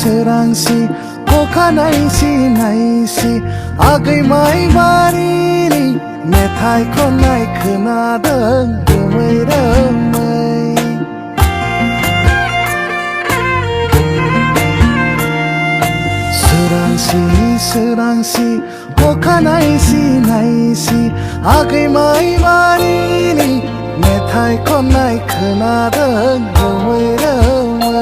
सोरांसि अखा नायसि नायसि आगै माइबारिनि मेथाइ खननाय खोनादों रोमै रोमै। सोरांसि सोरांसि अखा नायसि नायसि आगै माइबारिनि मेथाइ खननाय खोनादों रोमै रोमै।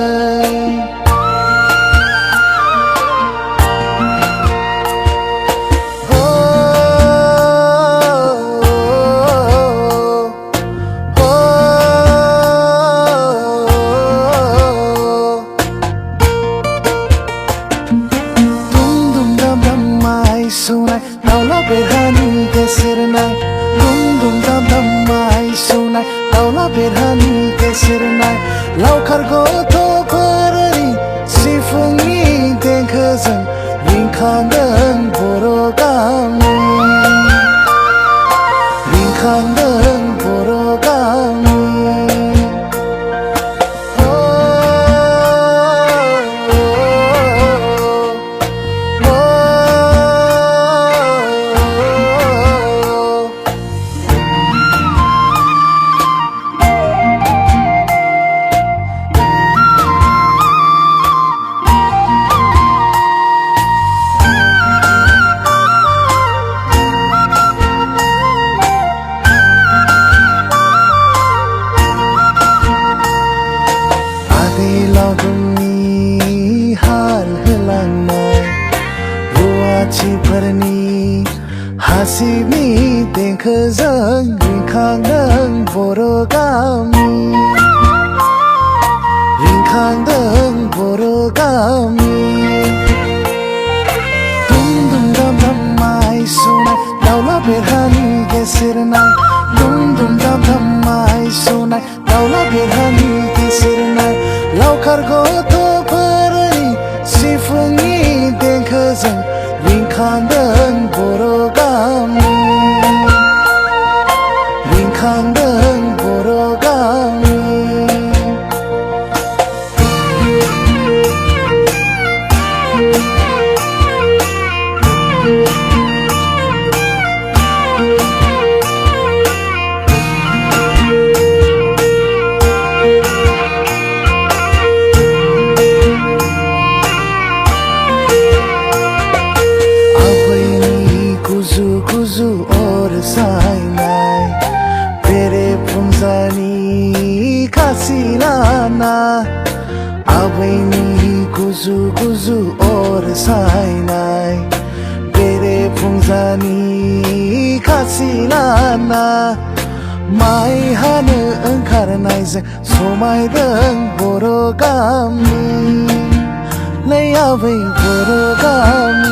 दाउला बेरहानि गेसेरनाय दुम दुम दाम दाम माइ सौनाय दाउला बेरहानि गेसेरनाय लावखार गथ'फोरनि सिफुंनि देंखोजों रिंखांदों बर' गामि रिंखांदों बर' गामि। लावदुमनि हार होलांनाय रुवाथिफोरनि हासिबनि देंखोजों रिंखांदों बर' गामि रिंखांदों बर' गामि। दुम दुम दाम दाम माइ सौनाय दाउला बेरहानि गेसेरनाय दुम दुम दाम दाम माइ सौनाय दाउला बेरहानि गेसेरनाय लावखार गथ'फोरनि सिफुंनि देंखोजों रिंखांदों बर' गामि रिंखांदों बर' गामि। गुजु गुजु अर सायनाय बेरेफुंजानि खासि लाना आबैनि गुजु गुजु अर सायनाय बेरेफुंजानि खासि लाना माइ हानो ओंखारनायजों समायदों बर' गामि नै आबै बर' गामि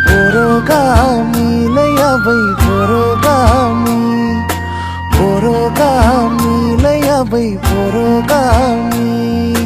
बर' गामि नै आबै बर' गामि बर' गामि नै आबै बर' गामि।